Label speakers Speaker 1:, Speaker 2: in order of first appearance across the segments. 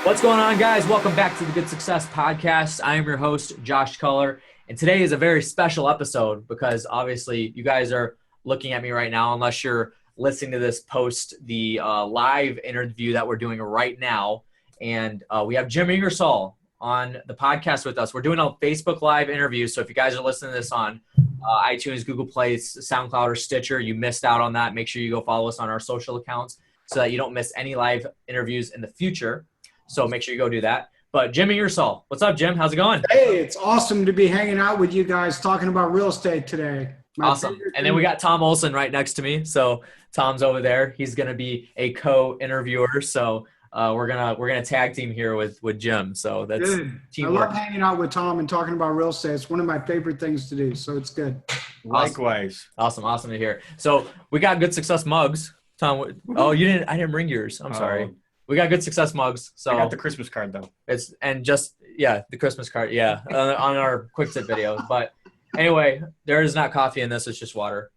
Speaker 1: What's going on, guys? Welcome back to the Good Success Podcast. I am your host, Josh Culler, and today is a very special episode because obviously you guys are looking at me right now, unless you're listening to this post the live interview that we're doing right now. And we have Jim Ingersoll on the podcast with us. We're doing a Facebook Live interview, so if you guys are listening to this on iTunes, Google Play, SoundCloud, or Stitcher, you missed out on that. Make sure you go follow us on our social accounts so that you don't miss any live interviews in the future. So make sure you go do that. But Jim Ingersoll, what's up, Jim? How's it going?
Speaker 2: Hey, it's awesome to be hanging out with you guys talking about real estate today.
Speaker 1: Awesome. And then we got Tom Olson right next to me. So Tom's over there. He's going to be a co-interviewer. So we're gonna tag team here with Jim. So that's
Speaker 2: good.
Speaker 1: Teamwork.
Speaker 2: I love hanging out with Tom and talking about real estate. It's one of my favorite things to do. So it's good.
Speaker 3: Likewise.
Speaker 1: Awesome to hear. So we got Good Success mugs. Tom, I didn't bring yours. I'm sorry. We got Good Success mugs. So
Speaker 3: I got the Christmas card though.
Speaker 1: The Christmas card. Yeah, on our quick tip videos. But anyway, there is not coffee in this. It's just water.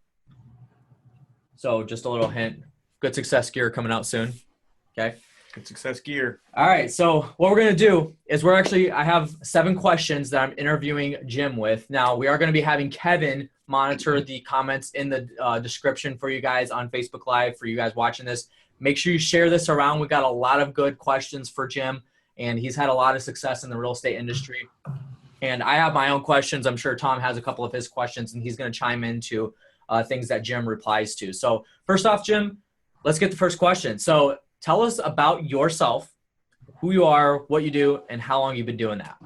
Speaker 1: So just a little hint. Good Success gear coming out soon. Okay.
Speaker 3: Good Success gear.
Speaker 1: All right. So what we're going to do is I have 7 questions that I'm interviewing Jim with. Now we are going to be having Kevin monitor the comments in the description for you guys on Facebook Live for you guys watching this. Make sure you share this around. We got a lot of good questions for Jim, and he's had a lot of success in the real estate industry. And I have my own questions. I'm sure Tom has a couple of his questions, and he's going to chime into things that Jim replies to. So first off, Jim, let's get the first question. So tell us about yourself, who you are, what you do, and how long you've been doing that.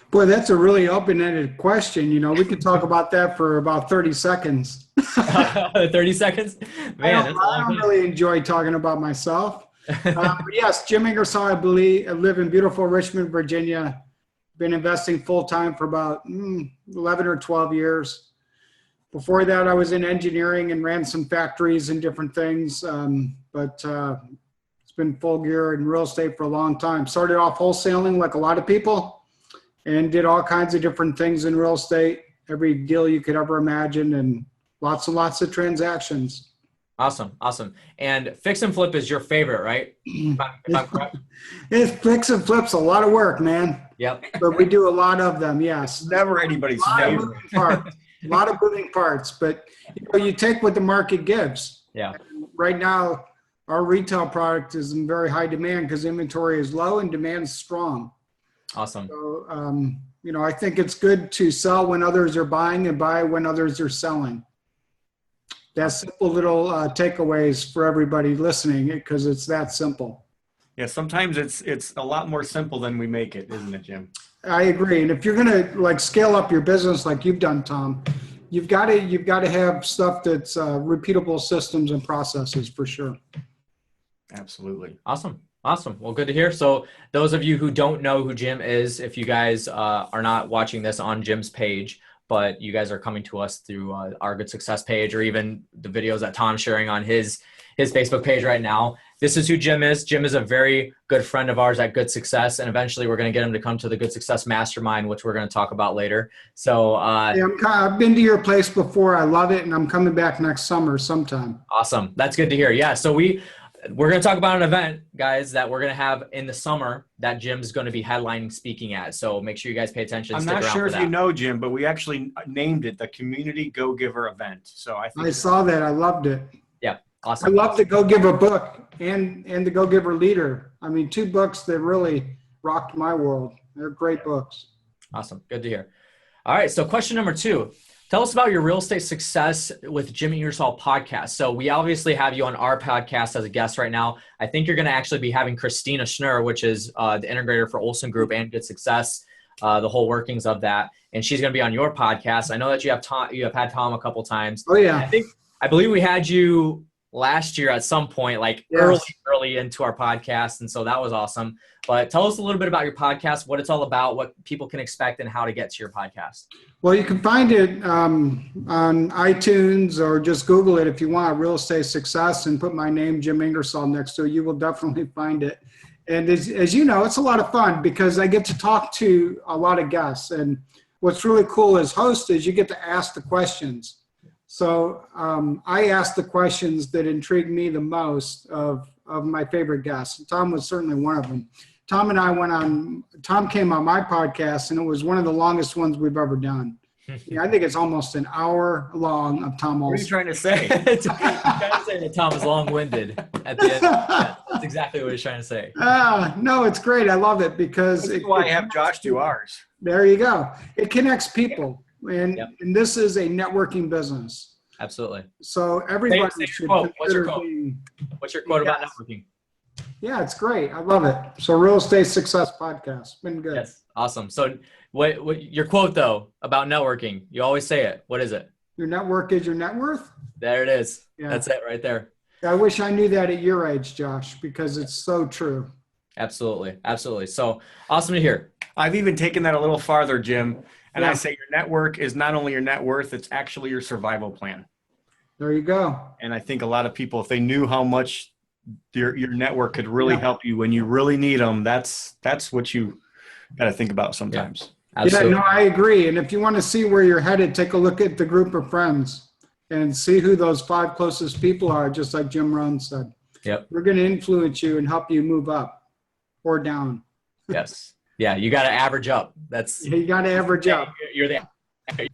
Speaker 2: Boy, that's a really open-ended question. You know, we could talk about that for about 30 seconds.
Speaker 1: 30 seconds? Man,
Speaker 2: I don't really enjoy talking about myself. Yes, Jim Ingersoll, I live in beautiful Richmond, Virginia. Been investing full-time for about 11 or 12 years. Before that, I was in engineering and ran some factories and different things. But it's been full gear in real estate for a long time. Started off wholesaling like a lot of people and did all kinds of different things in real estate, every deal you could ever imagine, and lots and lots of transactions.
Speaker 1: Awesome. And fix and flip is your favorite, right? If I'm correct.
Speaker 2: It's fix and flip's a lot of work, man.
Speaker 1: Yep.
Speaker 2: But we do a lot of them, yes.
Speaker 3: Never anybody's favorite.
Speaker 2: A lot of moving parts, but you take what the market gives.
Speaker 1: Yeah.
Speaker 2: Right now, our retail product is in very high demand because inventory is low and demand is strong.
Speaker 1: Awesome.
Speaker 2: So, I think it's good to sell when others are buying and buy when others are selling. That's simple little takeaways for everybody listening because it's that simple.
Speaker 3: Yeah, sometimes it's a lot more simple than we make it, isn't it, Jim?
Speaker 2: I agree. And if you're going to scale up your business like you've done, Tom, you've got to have stuff that's repeatable systems and processes for sure.
Speaker 3: Absolutely.
Speaker 1: Awesome. Well, good to hear. So those of you who don't know who Jim is, if you guys are not watching this on Jim's page, but you guys are coming to us through our Good Success page or even the videos that Tom's sharing on his Facebook page right now, this is who Jim is. Jim is a very good friend of ours at Good Success, and eventually we're going to get him to come to the Good Success Mastermind, which we're going to talk about later. So
Speaker 2: I've been to your place before. I love it, and I'm coming back next summer sometime.
Speaker 1: Awesome. That's good to hear. Yeah, so we're going to talk about an event, guys, that we're going to have in the summer that Jim's going to be headlining speaking at. So make sure you guys pay attention.
Speaker 3: I'm not sure if you know, Jim, but we actually named it the Community Go Giver Event. So I
Speaker 2: saw that. I loved it.
Speaker 1: Yeah. Awesome.
Speaker 2: I love the Go Giver book and the Go Giver Leader. I mean, 2 books that really rocked my world. They're great books.
Speaker 1: Awesome. Good to hear. All right. So question number 2. Tell us about your real estate success with Jim Ingersoll podcast. So we obviously have you on our podcast as a guest right now. I think you're going to actually be having Christina Schnurr, which is the integrator for Olson Group and Good Success, the whole workings of that. And she's going to be on your podcast. I know that you have had Tom a couple times.
Speaker 2: Oh yeah.
Speaker 1: I believe we had you last year at some point, early into our podcast. And so that was awesome. But tell us a little bit about your podcast, what it's all about, what people can expect, and how to get to your podcast.
Speaker 2: Well, you can find it on iTunes or just Google it if you want, Real Estate Success, and put my name, Jim Ingersoll, next to it. You will definitely find it. And as you know, it's a lot of fun because I get to talk to a lot of guests. And what's really cool as host is you get to ask the questions. So I ask the questions that intrigue me the most of my favorite guests. Tom was certainly one of them. Tom came on my podcast, and it was one of the longest ones we've ever done. Yeah, I think it's almost an hour long of Tom Olson.
Speaker 3: What are you trying to say?
Speaker 1: He's trying to say that Tom is long-winded at the end. Yeah, that's exactly what he's trying to say.
Speaker 2: No, it's great. I love it because
Speaker 3: That's why I have Josh do ours.
Speaker 2: There you go. It connects people, and
Speaker 1: Yep.
Speaker 2: and this is a networking business.
Speaker 1: Absolutely.
Speaker 2: So everybody
Speaker 1: Say your
Speaker 2: should
Speaker 1: quote. What's your
Speaker 2: consider
Speaker 1: quote?
Speaker 2: being.
Speaker 1: What's your quote about
Speaker 2: Yes.
Speaker 1: networking?
Speaker 2: Yeah, it's great. I love it. So Real Estate Success Podcast. Been good.
Speaker 1: Yes. Awesome. So what your quote though about networking? You always say it. What is it?
Speaker 2: Your network is your net worth.
Speaker 1: There it is.
Speaker 2: Yeah.
Speaker 1: That's it right there.
Speaker 2: I wish I knew that at your age, Josh, because it's so true.
Speaker 1: Absolutely. Absolutely. So awesome to hear.
Speaker 3: I've even taken that a little farther, Jim. And
Speaker 2: Yeah.
Speaker 3: I say your network is not only your net worth, it's actually your survival plan.
Speaker 2: There you go.
Speaker 3: And I think a lot of people, if they knew how much your network could really
Speaker 2: Yeah.
Speaker 3: help you when you really need them, that's what you got to think about sometimes.
Speaker 1: Absolutely.
Speaker 2: Yeah, no, I agree. And if you want to see where you're headed, take a look at the group of friends and see who those 5 closest people are, just like Jim Rohn said.
Speaker 1: Yep.
Speaker 2: We're going to influence you and help you move up or down.
Speaker 1: Yes. Yeah. You got to average up. That's
Speaker 2: You got to average up.
Speaker 1: You're the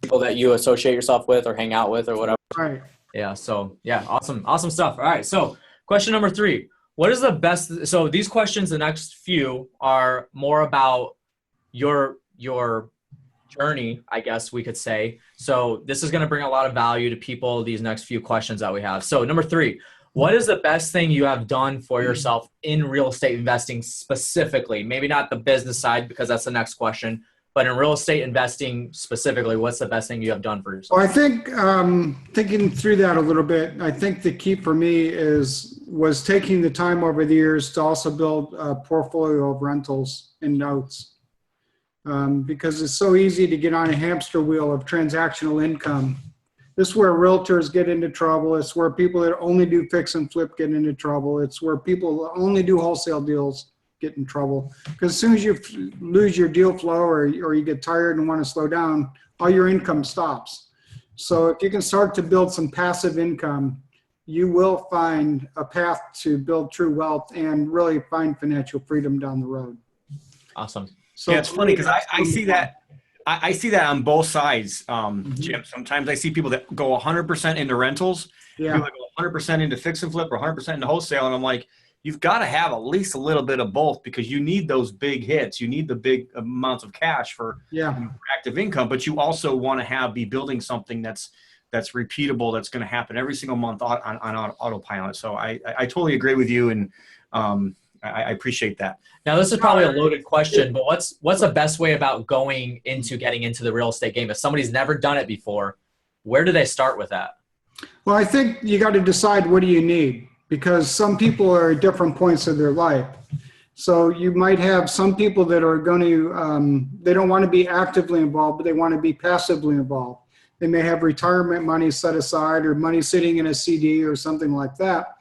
Speaker 1: people that you associate yourself with or hang out with or whatever.
Speaker 2: Right.
Speaker 1: Yeah. So yeah, awesome stuff. All right. So question number 3, what is the best? So these questions, the next few are more about your journey, I guess we could say. So this is going to bring a lot of value to people, these next few questions that we have. So number 3, what is the best thing you have done for yourself in real estate investing specifically? Maybe not the business side, because that's the next question, but in real estate investing specifically, what's the best thing you have done for yourself?
Speaker 2: Well, I think thinking through that a little bit, I think the key for me was taking the time over the years to also build a portfolio of rentals and notes. Because it's so easy to get on a hamster wheel of transactional income. This is where realtors get into trouble. It's where people that only do fix and flip get into trouble. It's where people that only do wholesale deals get in trouble. Because as soon as you lose your deal flow or you get tired and want to slow down, all your income stops. So if you can start to build some passive income, you will find a path to build true wealth and really find financial freedom down the road.
Speaker 1: Awesome.
Speaker 2: So
Speaker 3: yeah, it's funny because I see that. I see that on both sides, Jim. Sometimes I see people that go 100% into rentals,
Speaker 2: Yeah.
Speaker 3: people that go 100% into fix and flip or 100% into wholesale. And I'm like, you've got to have at least a little bit of both because you need those big hits. You need the big amounts of cash for active income, but you also want to be building something that's repeatable, that's going to happen every single month on autopilot. So I totally agree with you. And I appreciate that.
Speaker 1: Now, this is probably a loaded question, but what's the best way about getting into the real estate game? If somebody's never done it before, where do they start with that?
Speaker 2: Well, I think you got to decide what do you need, because some people are at different points of their life. So you might have some people that are going to, they don't want to be actively involved, but they want to be passively involved. They may have retirement money set aside or money sitting in a CD or something like that.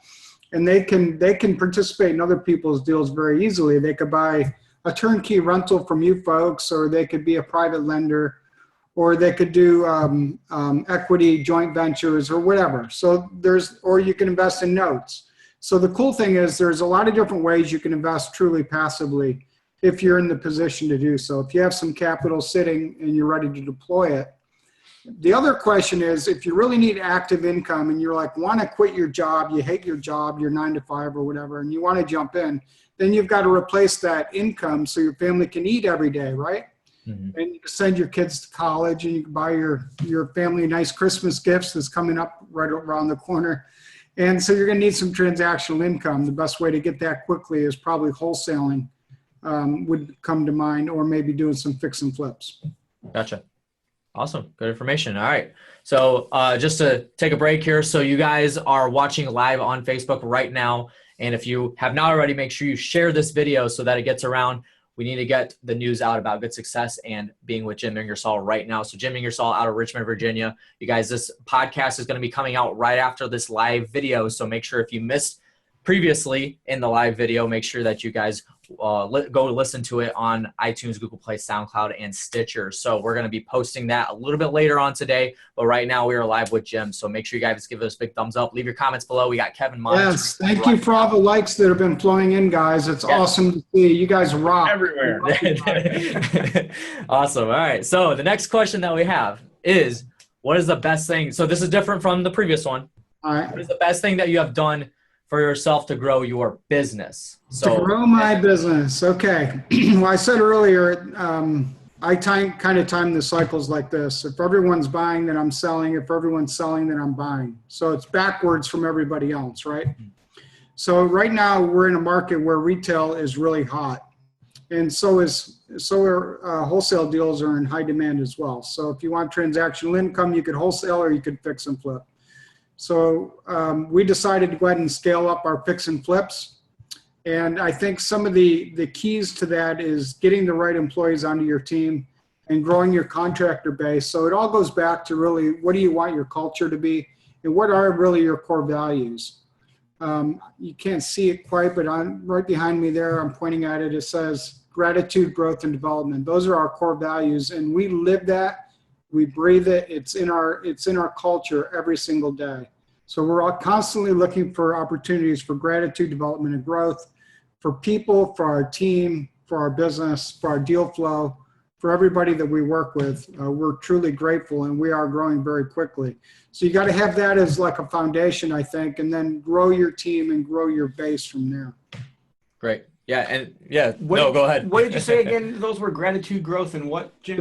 Speaker 2: And they can participate in other people's deals very easily. They could buy a turnkey rental from you folks, or they could be a private lender, or they could do equity joint ventures or whatever. So or you can invest in notes. So the cool thing is there's a lot of different ways you can invest truly passively if you're in the position to do so. If you have some capital sitting and you're ready to deploy it. The other question is, if you really need active income and you're like, want to quit your job, you hate your job, you're 9 to 5 or whatever, and you want to jump in, then you've got to replace that income so your family can eat every day, right? Mm-hmm. And you can send your kids to college, and you can buy your family nice Christmas gifts that's coming up right around the corner. And so you're going to need some transactional income. The best way to get that quickly is probably wholesaling would come to mind, or maybe doing some fix and flips.
Speaker 1: Gotcha. Awesome. Good information. All right. So just to take a break here. So you guys are watching live on Facebook right now. And if you have not already, make sure you share this video so that it gets around. We need to get the news out about good success and being with Jim Ingersoll right now. So Jim Ingersoll out of Richmond, Virginia. You guys, this podcast is going to be coming out right after this live video. So make sure if you missed previously in the live video, make sure that you guys go listen to it on iTunes, Google Play, SoundCloud, and Stitcher. So we're going to be posting that a little bit later on today. But right now we are live with Jim. So make sure you guys give us a big thumbs up. Leave your comments below. We got Kevin monitoring.
Speaker 2: Yes, thank you for all the likes that have been flowing in, guys. It's awesome to see. You guys rock.
Speaker 3: Everywhere.
Speaker 1: Awesome. All right. So the next question that we have is, what is the best thing? So this is different from the previous one.
Speaker 2: All right.
Speaker 1: What is the best thing that you have done for yourself to grow your business?
Speaker 2: To grow my business. Okay. Well, I said earlier, I kind of time the cycles like this. If everyone's buying, then I'm selling. If everyone's selling, then I'm buying. So it's backwards from everybody else, right? So right now we're in a market where retail is really hot. And so are wholesale deals are in high demand as well. So if you want transactional income, you could wholesale or you could fix and flip. So we decided to go ahead and scale up our fix and flips. And I think some of the keys to that is getting the right employees onto your team and growing your contractor base. So it all goes back to really, what do you want your culture to be? And what are really your core values? You can't see it quite, but right behind me there, I'm pointing at it. It says gratitude, growth, and development. Those are our core values. And we live that. We breathe it. It's in our culture every single day. So we're all constantly looking for opportunities for gratitude, development, and growth for people, for our team, for our business, for our deal flow, for everybody that we work with. We're truly grateful, and we are growing very quickly. So you got to have that as like a foundation, I think, and then grow your team and grow your base from there.
Speaker 1: Great. Yeah. And go ahead.
Speaker 3: What did you say again? Those were gratitude, growth, and what, Jim?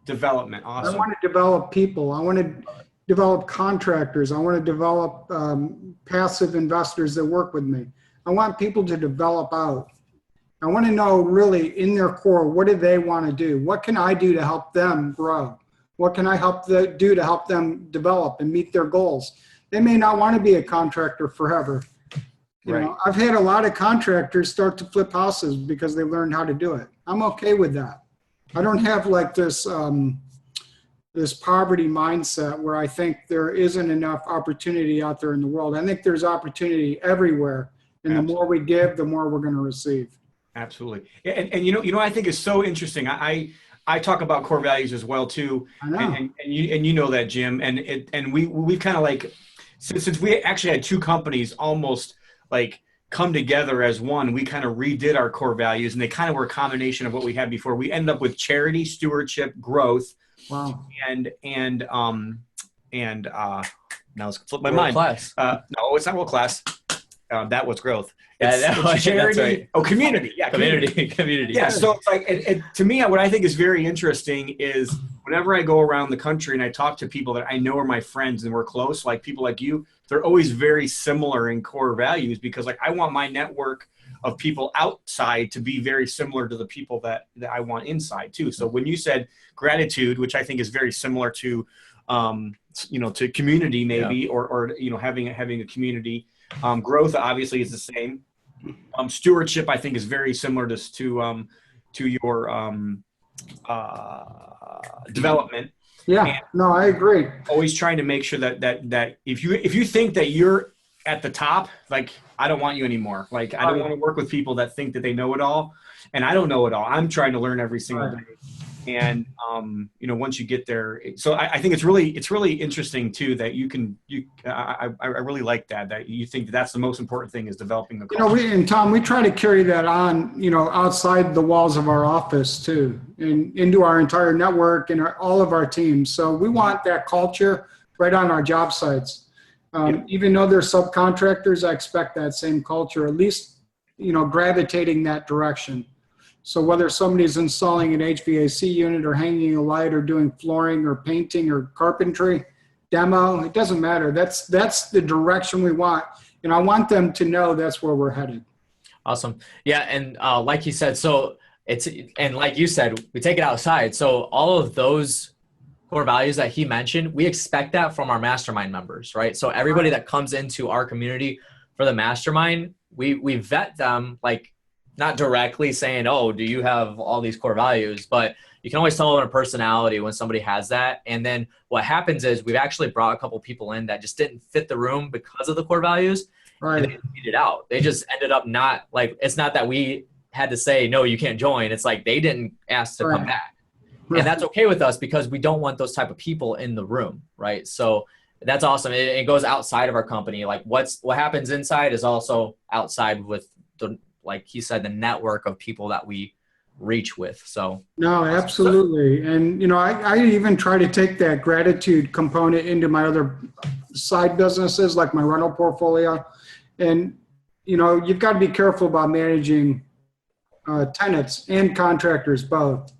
Speaker 3: Development. Awesome.
Speaker 2: I want to develop people. I want to develop contractors. I want to develop passive investors that work with me. I want people to develop out. I want to know really in their core, what do they want to do? What can I do to help them grow? What can I do to help them develop and meet their goals? They may not want to be a contractor forever. You know, I've had a lot of contractors start to flip houses because they learned how to do it. I'm okay with that. I don't have like this this poverty mindset where I think there isn't enough opportunity out there in the world. I think there's opportunity everywhere, and the more we give, the more we're going to receive.
Speaker 3: Absolutely. And you know, I think is so interesting. I talk about core values as well too.
Speaker 2: I know.
Speaker 3: And you know that, Jim. And we've kind of like since we actually had two companies almost like come together as one, we kind of redid our core values, and they kind of were a combination of what we had before. We ended up with charity, stewardship, growth.
Speaker 2: Wow.
Speaker 3: And now it's flipped my mind.
Speaker 1: Class.
Speaker 3: No, it's not world class. That was growth.
Speaker 1: It's
Speaker 3: charity.
Speaker 1: Right.
Speaker 3: Oh, community. Yeah,
Speaker 1: community.
Speaker 3: Yeah. So it's like, to me, what I think is very interesting is whenever I go around the country and I talk to people that I know are my friends and we're close, like people like you, they're always very similar in core values, because like I want my network of people outside to be very similar to the people that I want inside too. So when you said gratitude, which I think is very similar to, to community maybe, or having a community. Growth obviously is the same. Stewardship I think is very similar to your development.
Speaker 2: Yeah,
Speaker 3: and
Speaker 2: no, I agree.
Speaker 3: Always trying to make sure that if you think that you're at the top, like I don't want you anymore. Like I don't want to work with people that think that they know it all, and I don't know it all. I'm trying to learn every single day. And once you get there, so I think it's really interesting too that I really like that you think that's the most important thing is developing the culture.
Speaker 2: Tom, we try to carry that on, outside the walls of our office too, and into our entire network and all of our teams. So we want that culture right on our job sites. Even though they're subcontractors, I expect that same culture, at least, gravitating that direction. So whether somebody's installing an HVAC unit or hanging a light or doing flooring or painting or carpentry, demo, it doesn't matter. That's the direction we want. And I want them to know that's where we're headed.
Speaker 1: Awesome. Yeah. And like you said, like you said, we take it outside. So all of those core values that he mentioned, we expect that from our mastermind members, right? So everybody that comes into our community for the mastermind, we vet them, like not directly saying, oh, do you have all these core values? But you can always tell in a personality when somebody has that. And then what happens is we've actually brought a couple people in that just didn't fit the room because of the core values. Right. And they didn't beat it out. They just ended up not like, it's not that we had to say, no, you can't join. It's like they didn't ask to come back.
Speaker 2: Right.
Speaker 1: And that's okay with us because we don't want those type of people in the room, right? So that's awesome. It goes outside of our company. Like what happens inside is also outside with the, like he said, the network of people that we reach with. So
Speaker 2: no, absolutely. And, you know, I even try to take that gratitude component into my other side businesses, like my rental portfolio. And, you know, you've got to be careful about managing tenants and contractors both.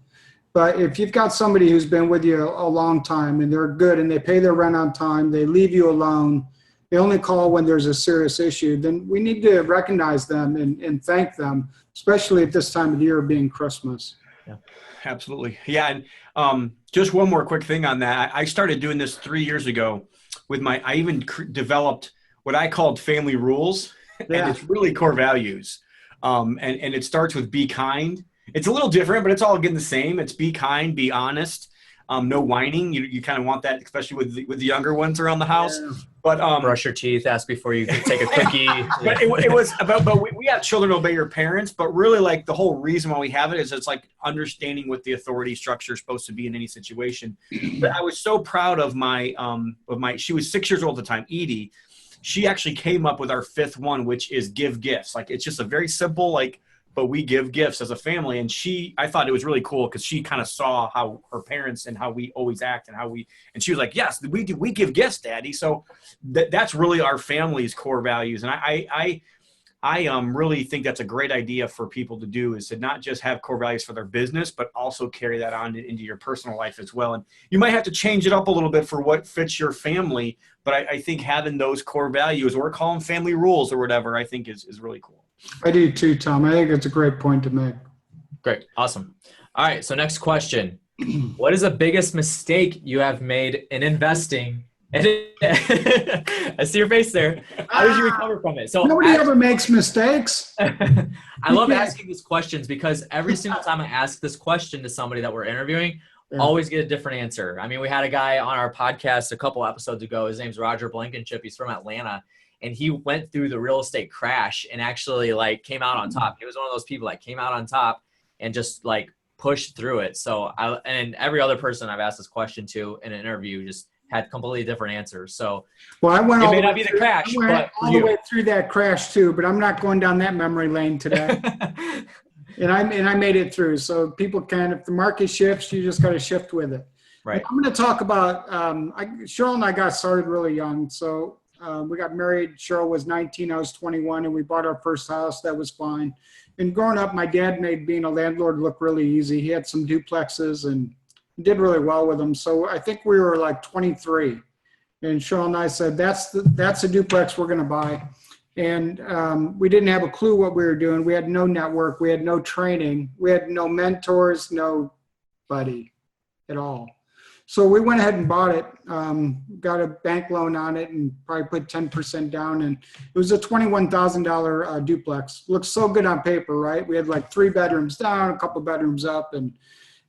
Speaker 2: But if you've got somebody who's been with you a long time and they're good and they pay their rent on time, they leave you alone, they only call when there's a serious issue, then we need to recognize them and thank them, especially at this time of the year being Christmas.
Speaker 3: Yeah, absolutely. Yeah. And just one more quick thing on that. I started doing this 3 years ago with I even developed what I called family rules, and it's really core values. And it starts with be kind. It's a little different, but it's all getting the same. It's be kind, be honest, no whining. You kind of want that, especially with the younger ones around the house. Yeah. But
Speaker 1: brush your teeth, ask before you take a cookie.
Speaker 3: But it was about. But we have children obey your parents. But really, like the whole reason why we have it is it's like understanding what the authority structure is supposed to be in any situation. But I was so proud of my. She was 6 years old at the time, Edie. She actually came up with our fifth one, which is give gifts. Like it's just a very simple but we give gifts as a family. And I thought it was really cool because she kind of saw how her parents and how we always act and she was like, yes, we give gifts, Daddy. So that's really our family's core values. And I really think that's a great idea for people to do, is to not just have core values for their business, but also carry that on into your personal life as well. And you might have to change it up a little bit for what fits your family. But I think having those core values, or call them family rules or whatever, I think is really cool.
Speaker 2: I do too, Tom. I think it's a great point to make.
Speaker 1: Great. Awesome. All right. So next question. What is the biggest mistake you have made in investing? I see your face there. How did you recover from it? So
Speaker 2: nobody ever makes mistakes.
Speaker 1: I love asking these questions because every single time I ask this question to somebody that we're interviewing, always get a different answer. I mean, we had a guy on our podcast a couple episodes ago. His name's Roger Blankenship. He's from Atlanta. And he went through the real estate crash and actually came out on top. He was one of those people that came out on top and just pushed through it. So and every other person I've asked this question to in an interview just had completely different answers. So
Speaker 2: well, I went
Speaker 1: it may not be the crash, but
Speaker 2: all the way through that crash too, but I'm not going down that memory lane today. and I made it through. So people if the market shifts, you just got to shift with it.
Speaker 1: Right.
Speaker 2: I'm going to talk about, Cheryl and I got started really young. So we got married. Cheryl was 19, I was 21, and we bought our first house. That was fine. And growing up, my dad made being a landlord look really easy. He had some duplexes and did really well with them. So I think we were 23. And Cheryl and I said, that's a duplex we're going to buy. And we didn't have a clue what we were doing. We had no network. We had no training. We had no mentors, nobody at all. So we went ahead and bought it, got a bank loan on it, and probably put 10% down. And it was a $21,000 duplex. Looked so good on paper, right? We had 3 bedrooms down, a couple bedrooms up, and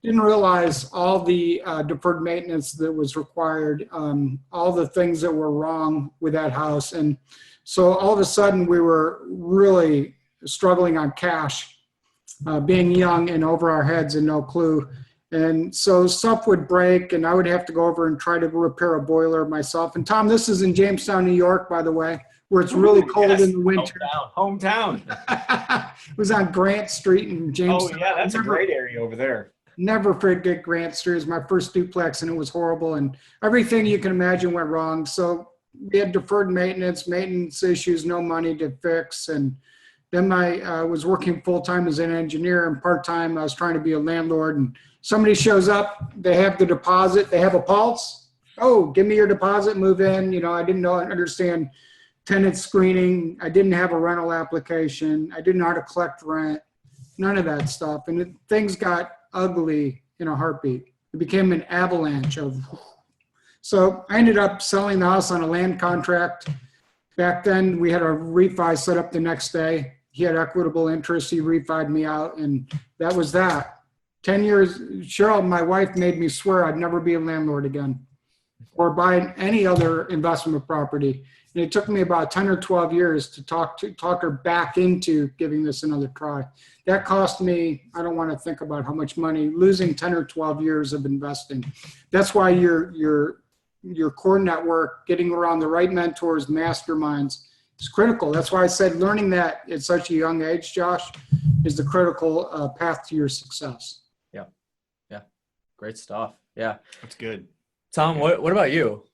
Speaker 2: didn't realize all the deferred maintenance that was required, all the things that were wrong with that house. And so all of a sudden we were really struggling on cash, being young and over our heads and no clue. And so stuff would break and I would have to go over and try to repair a boiler myself. And Tom, this is in Jamestown, New York, by the way, where it's really cold in the winter.
Speaker 3: Hometown.
Speaker 2: It was on Grant Street in Jamestown.
Speaker 3: Oh yeah, that's a great area over there.
Speaker 2: Never forget Grant Street. It was my first duplex and it was horrible. And everything you can imagine went wrong. So we had deferred maintenance issues, no money to fix. And then I was working full-time as an engineer, and part-time I was trying to be a landlord. And somebody shows up, they have the deposit, they have a pulse. Oh, give me your deposit, move in. I didn't understand tenant screening. I didn't have a rental application. I didn't know how to collect rent, none of that stuff. And things got ugly in a heartbeat. It became an avalanche so I ended up selling the house on a land contract. Back then we had a refi set up the next day. He had equitable interest. He refied me out, and that was that. 10 years, Cheryl, my wife, made me swear I'd never be a landlord again. or buy any other investment property. And it took me about 10 or 12 years to talk her back into giving this another try. That cost me, I don't want to think about how much money, losing 10 or 12 years of investing. That's why your core network, getting around the right mentors, masterminds is critical. That's why I said learning that at such a young age, Josh, is the critical path to your success.
Speaker 1: Yeah. Yeah. Great stuff. Yeah.
Speaker 3: That's good.
Speaker 1: Tom, what about you?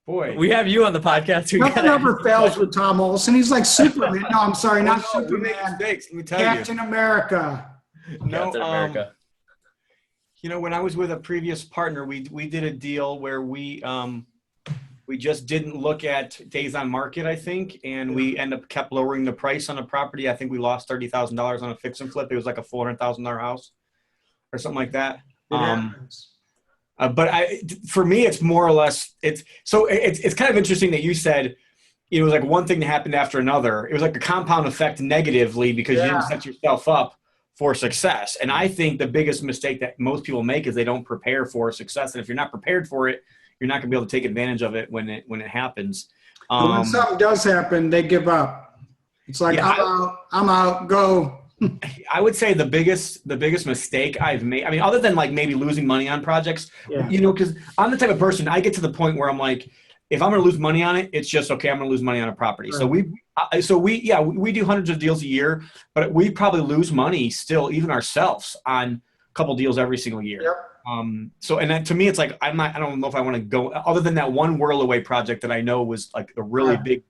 Speaker 3: Boy,
Speaker 1: we have you on the podcast.
Speaker 2: Nothing ever fails with Tom Olson. He's like Superman. No, I'm sorry, not Superman.
Speaker 3: We make mistakes. Let me tell
Speaker 2: Captain America.
Speaker 3: No,
Speaker 1: Captain America.
Speaker 3: You know, when I was with a previous partner, we did a deal where we just didn't look at days on market, I think, and we kept lowering the price on a property. I think we lost $30,000 on a fix and flip. It was like a $400,000 house or something like that. But for me, it's more or less, it's kind of interesting that you said it was like one thing that happened after another. It was like a compound effect negatively because you didn't set yourself up for success. And I think the biggest mistake that most people make is they don't prepare for success. And if you're not prepared for it, you're not going to be able to take advantage of it when it happens.
Speaker 2: When something does happen, they give up. It's like, I'm out, go.
Speaker 3: I would say the biggest mistake I've made, I mean, other than like maybe losing money on projects, you know, because I'm the type of person, I get to the point where I'm like, if I'm going to lose money on it, it's just, okay, I'm going to lose money on a property. Right. So we do hundreds of deals a year, but we probably lose money still, even ourselves, on a couple deals every single year.
Speaker 2: Yep.
Speaker 3: And then to me, it's like, I don't know if I want to go, other than that one Whirl Away project that I know was like a really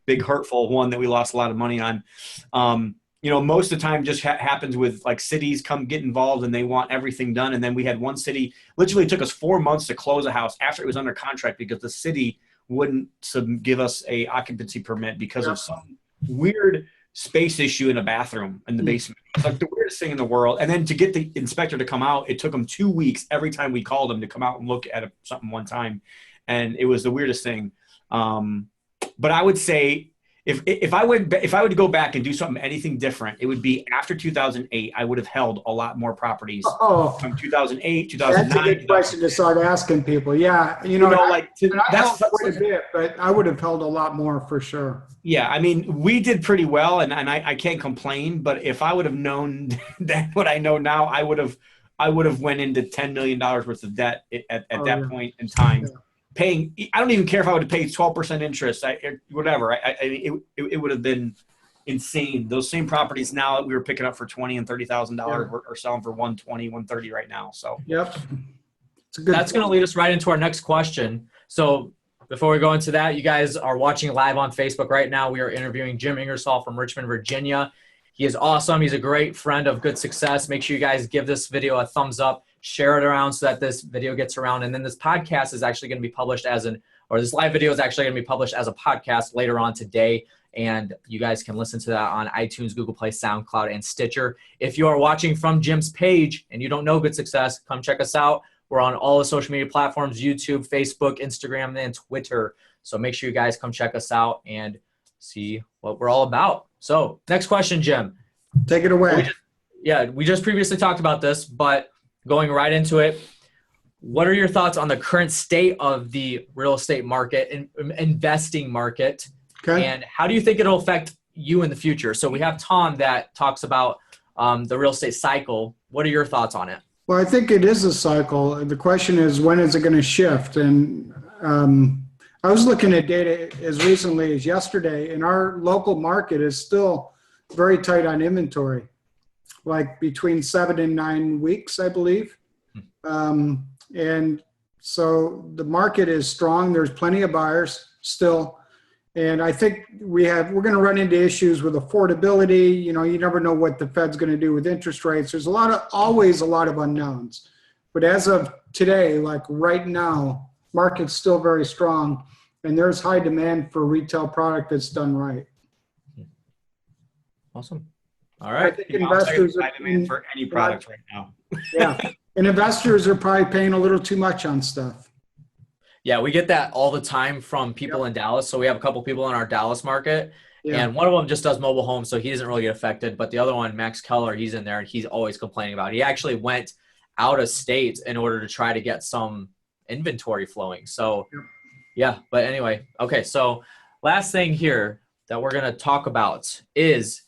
Speaker 3: big hurtful one that we lost a lot of money on. You know, most of the time just happens with like cities come get involved and they want everything done. And then we had one city, literally it took us 4 months to close a house after it was under contract because the city wouldn't give us a occupancy permit because of some weird space issue in a bathroom in the basement. It's like the weirdest thing in the world. And then to get the inspector to come out, it took them 2 weeks every time we called him to come out and look at something one time. And it was the weirdest thing. But I would say, If I would go back and do something, anything different, it would be after 2008. I would have held a lot more properties from 2008, 2009.
Speaker 2: That's a good question to start asking people. Yeah, that's quite a bit, but I would have held a lot more for sure.
Speaker 3: Yeah, I mean, we did pretty well, and I can't complain. But if I would have known that what I know now, I would have went into $10 million worth of debt at that point in time. Yeah. Paying, I don't even care if I would have paid 12% interest, whatever. It would have been insane. Those same properties now we were picking up for $20,000 and $30,000 are selling for $120,000, $130,000 right now. So
Speaker 1: that's going to lead us right into our next question. So before we go into that, you guys are watching live on Facebook right now. We are interviewing Jim Ingersoll from Richmond, Virginia. He is awesome. He's a great friend of Good Success. Make sure you guys give this video a thumbs up. Share it around so that this video gets around. And then this podcast is actually going to be published this live video is actually going to be published as a podcast later on today. And you guys can listen to that on iTunes, Google Play, SoundCloud, and Stitcher. If you are watching from Jim's page and you don't know Good Success, come check us out. We're on all the social media platforms, YouTube, Facebook, Instagram, and Twitter. So make sure you guys come check us out and see what we're all about. So next question, Jim.
Speaker 2: Take it away.
Speaker 1: We just previously talked about this, but going right into it, what are your thoughts on the current state of the real estate market and investing market? Okay. And how do you think it'll affect you in the future? So we have Tom that talks about the real estate cycle. What are your thoughts on it?
Speaker 2: Well, I think it is a cycle. The question is, when is it going to shift? And I was looking at data as recently as yesterday, and our local market is still very tight on inventory, like between 7 and 9 weeks, I believe. And so the market is strong. There's plenty of buyers still. And I think we're going to run into issues with affordability. You know, you never know what the Fed's going to do with interest rates. There's always a lot of unknowns. But as of today, like right now, market's still very strong, and there's high demand for retail product that's done right.
Speaker 1: Awesome. All right.
Speaker 3: I think investors are high demand for any product right now.
Speaker 2: Yeah. And investors are probably paying a little too much on stuff.
Speaker 1: Yeah, we get that all the time from people in Dallas. So we have a couple people in our Dallas market, and one of them just does mobile homes, so he doesn't really get affected. But the other one, Max Keller, he's in there, and he's always complaining about it. He actually went out of state in order to try to get some inventory flowing. So yeah, but anyway, okay. So last thing here that we're going to talk about is,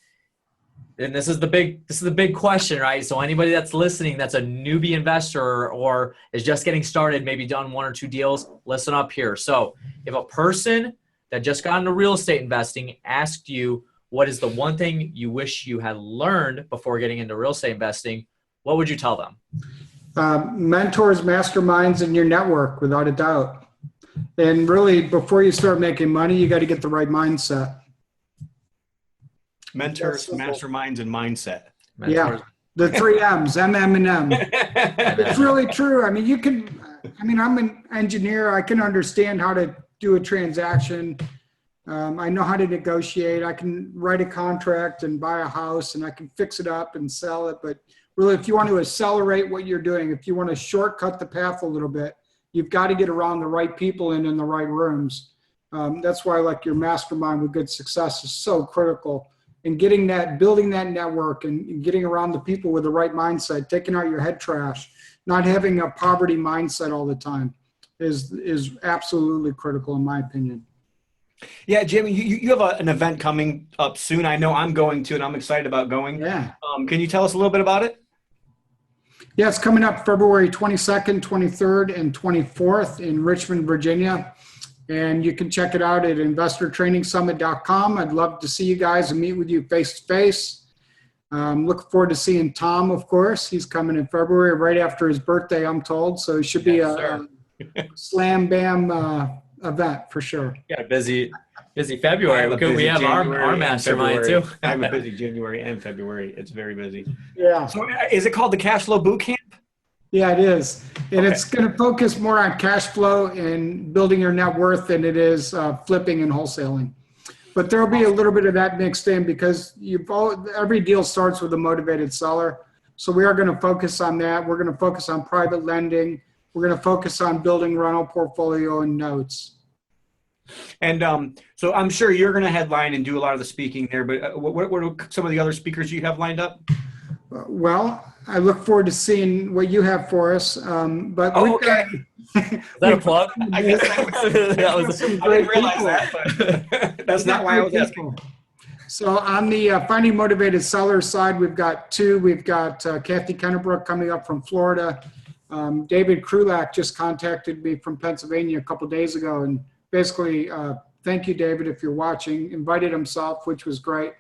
Speaker 1: and this is the big question, right? So anybody that's listening, that's a newbie investor or is just getting started, maybe done 1 or 2 deals, listen up here. So if a person that just got into real estate investing asked you, what is the one thing you wish you had learned before getting into real estate investing, what would you tell them?
Speaker 2: Mentors, masterminds, and your network, without a doubt. And really, before you start making money, you got to get the right mindset.
Speaker 3: Mentors, masterminds, and mindset.
Speaker 1: Mentors.
Speaker 2: Yeah, the 3 M's, M, and M. It's really true. I mean, I'm an engineer. I can understand how to do a transaction. I know how to negotiate. I can write a contract and buy a house, and I can fix it up and sell it. But really, if you want to accelerate what you're doing, if you want to shortcut the path a little bit, you've got to get around the right people and in the right rooms. That's why like your mastermind with good success is so critical. And getting that, building that network and getting around the people with the right mindset, taking out your head trash, not having a poverty mindset all the time is absolutely critical in my opinion.
Speaker 3: Yeah, Jimmy, you have an event coming up soon. I know I'm going to, and I'm excited about going.
Speaker 2: Yeah.
Speaker 3: Can you tell us a little bit about it?
Speaker 2: Yeah, it's coming up February 22nd, 23rd, and 24th in Richmond, Virginia. And you can check it out at investortrainingsummit.com. I'd love to see you guys and meet with you face to face. Looking forward to seeing Tom, of course. He's coming in February, right after his birthday, I'm told. So it should be a slam bam event for sure.
Speaker 1: Yeah, busy February. We have our mastermind too.
Speaker 3: I have a busy January and February. It's very busy.
Speaker 2: Yeah.
Speaker 3: So is it called the Cash Flow Boot Camp?
Speaker 2: Yeah, it is. And it's going to focus more on cash flow and building your net worth than it is flipping and wholesaling. But there'll be a little bit of that mixed in because every deal starts with a motivated seller. So we are going to focus on that. We're going to focus on private lending. We're going to focus on building rental portfolio and notes.
Speaker 3: And so I'm sure you're going to headline and do a lot of the speaking there, but what are some of the other speakers you have lined up?
Speaker 2: Well, I look forward to seeing what you have for us. But
Speaker 1: okay. Is that a plug?
Speaker 3: I didn't realize that, but that's not why I was asking.
Speaker 2: So on the Finding Motivated Sellers side, we've got 2. We've got Kathy Kennerbrook coming up from Florida. David Krulak just contacted me from Pennsylvania a couple days ago and basically, thank you, David, if you're watching, invited himself, which was great.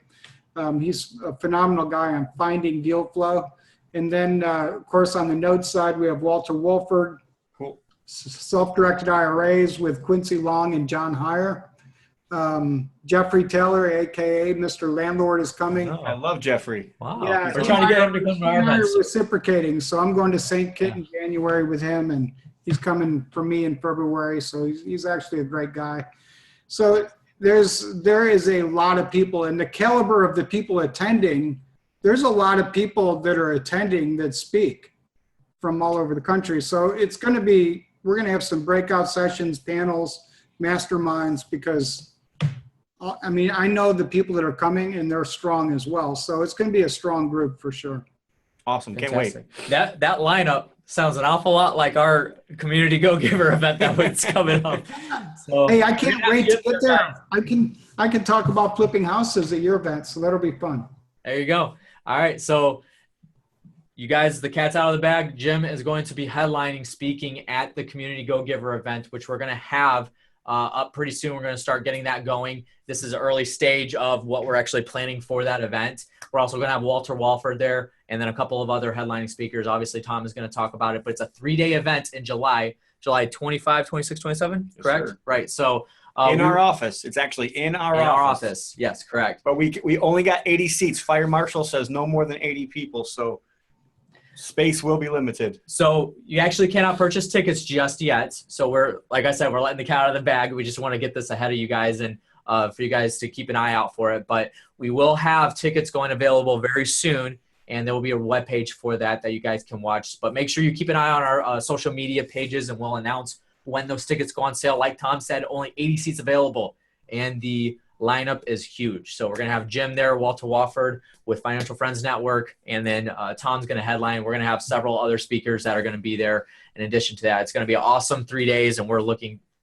Speaker 2: He's a phenomenal guy on finding deal flow. And then, of course, on the notes side, we have Walter Wolford,
Speaker 3: cool.
Speaker 2: Self-directed IRAs with Quincy Long and John Heyer. Jeffrey Taylor, a.k.a. Mr. Landlord, is coming.
Speaker 3: Oh, I love Jeffrey.
Speaker 1: Wow.
Speaker 2: Yeah,
Speaker 1: we're trying to get him to come to our events.
Speaker 2: Reciprocating. So I'm going to St. Kitts in January with him, and he's coming for me in February. So he's actually a great guy. So there is a lot of people, and the caliber of the people attending, there's a lot of people that are attending that speak from all over the country. So it's going to be, we're going to have some breakout sessions, panels, masterminds, because I mean, I know the people that are coming and they're strong as well. So it's going to be a strong group for sure.
Speaker 3: Awesome.
Speaker 1: Fantastic.
Speaker 3: Can't
Speaker 1: wait. That lineup sounds an awful lot like our Community Go Giver event that's coming up. So,
Speaker 2: hey, I can't wait to get there. I can talk about flipping houses at your event, so that'll be fun.
Speaker 1: There you go. All right. So you guys, the cat's out of the bag. Jim is going to be headlining, speaking at the Community Go Giver event, which we're going to have up pretty soon. We're going to start getting that going. This is an early stage of what we're actually planning for that event. We're also going to have Walter Walford there and then a couple of other headlining speakers. Obviously, Tom is going to talk about it, but it's a 3-day event in July 25, 26, 27, correct?
Speaker 3: Yes,
Speaker 1: right. So
Speaker 3: in our office. It's actually in our office.
Speaker 1: Yes, correct.
Speaker 3: But we only got 80 seats. Fire marshal says no more than 80 people. So space will be limited.
Speaker 1: So you actually cannot purchase tickets just yet. So we're, like I said, we're letting the cat out of the bag. We just want to get this ahead of you guys and for you guys to keep an eye out for it. But we will have tickets going available very soon. And there will be a webpage for that you guys can watch. But make sure you keep an eye on our social media pages, and we'll announce when those tickets go on sale. Like Tom said, only 80 seats available. And the lineup is huge. So we're going to have Jim there, Walter Wofford with Financial Friends Network, and then Tom's going to headline. We're going to have several other speakers that are going to be there. In addition to that, it's going to be an awesome 3 days, and we're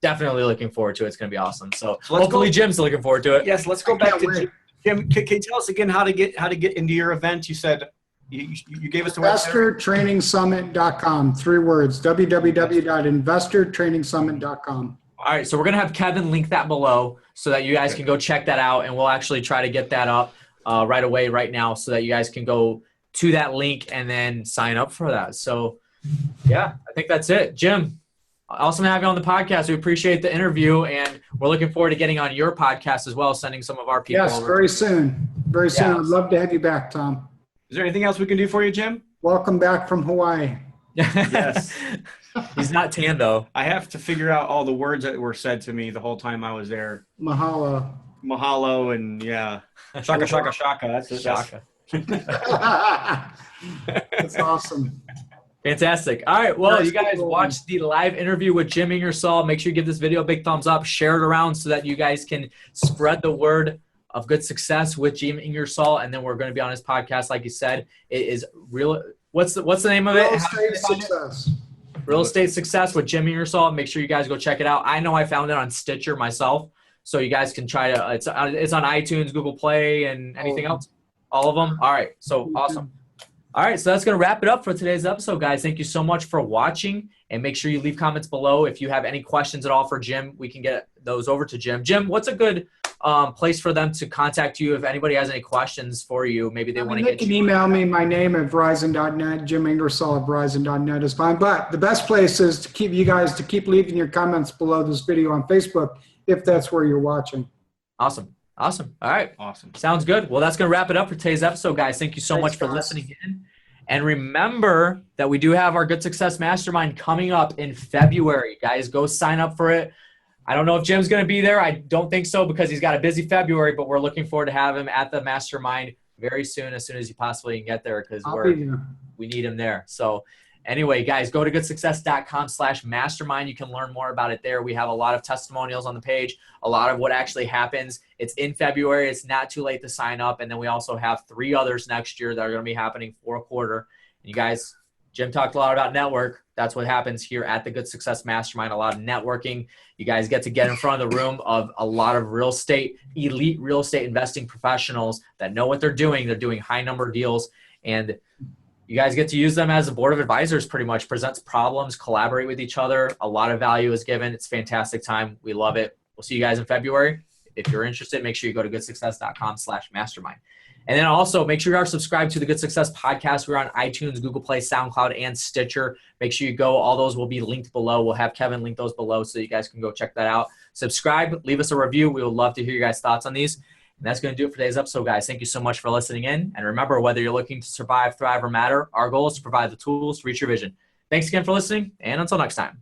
Speaker 1: definitely looking forward to it. It's going to be awesome. So hopefully Jim's looking forward to it.
Speaker 3: Yes, let's go back to Jim. Can you tell us again how to get into your event? You said you gave us the website.
Speaker 2: InvestorTrainingsummit.com. 3 words. www.investortrainingsummit.com.
Speaker 1: All right, so we're going to have Kevin link that below so that you guys can go check that out, and we'll actually try to get that up right away right now so that you guys can go to that link and then sign up for that. So, yeah, I think that's it. Jim, awesome to have you on the podcast. We appreciate the interview, and we're looking forward to getting on your podcast as well, sending some of our people
Speaker 2: over. Very soon. Very soon. I'd love to have you back, Tom.
Speaker 3: Is there anything else we can do for you, Jim?
Speaker 2: Welcome back from Hawaii.
Speaker 3: Yes.
Speaker 1: He's not tan, though.
Speaker 3: I have to figure out all the words that were said to me the whole time I was there.
Speaker 2: Mahalo.
Speaker 3: Mahalo and, shaka, shaka, shaka. That's it.
Speaker 1: Shaka.
Speaker 2: That's awesome.
Speaker 1: Fantastic. All right. Well, you guys watched the live interview with Jim Ingersoll. Make sure you give this video a big thumbs up. Share it around so that you guys can spread the word of good success with Jim Ingersoll. And then we're going to be on his podcast. Like you said, it is real. What's the name of it?
Speaker 2: Real Estate Success.
Speaker 1: Real Estate Success with Jim Ingersoll. Make sure you guys go check it out. I know I found it on Stitcher myself, so you guys can try to. It's on iTunes, Google Play, and anything else. All of them. All right. So awesome. All right. So that's going to wrap it up for today's episode, guys. Thank you so much for watching, and make sure you leave comments below if you have any questions at all for Jim. We can get those over to Jim. Jim, what's a good place for them to contact you if anybody has any questions for you? Maybe they want to get you.
Speaker 2: They can email me. My name at Verizon.net. Jim Ingersoll at Verizon.net is fine. But the best place is to keep leaving your comments below this video on Facebook if that's where you're watching.
Speaker 1: Awesome. All right.
Speaker 3: Awesome.
Speaker 1: Sounds good. Well, that's going to wrap it up for today's episode, guys. Thank you so much for listening in. And remember that we do have our Good Success Mastermind coming up in February. Guys, go sign up for it. I don't know if Jim's going to be there. I don't think so because he's got a busy February, but we're looking forward to have him at the Mastermind very soon as you possibly can get there because we need him there. So anyway, guys, go to goodsuccess.com/mastermind. You can learn more about it there. We have a lot of testimonials on the page, a lot of what actually happens. It's in February. It's not too late to sign up. And then we also have 3 others next year that are going to be happening for a quarter. And you guys, Jim talked a lot about network. That's what happens here at the Good Success Mastermind, a lot of networking. You guys get to get in front of the room of a lot of elite real estate investing professionals that know what they're doing. They're doing high number deals. And you guys get to use them as a board of advisors pretty much, presents problems, collaborate with each other. A lot of value is given. It's a fantastic time. We love it. We'll see you guys in February. If you're interested, make sure you go to goodsuccess.com/mastermind. And then also make sure you are subscribed to the Good Success Podcast. We're on iTunes, Google Play, SoundCloud, and Stitcher. Make sure you go. All those will be linked below. We'll have Kevin link those below so you guys can go check that out. Subscribe, leave us a review. We would love to hear your guys' thoughts on these. And that's going to do it for today's episode, guys. Thank you so much for listening in. And remember, whether you're looking to survive, thrive, or matter, our goal is to provide the tools to reach your vision. Thanks again for listening, and until next time.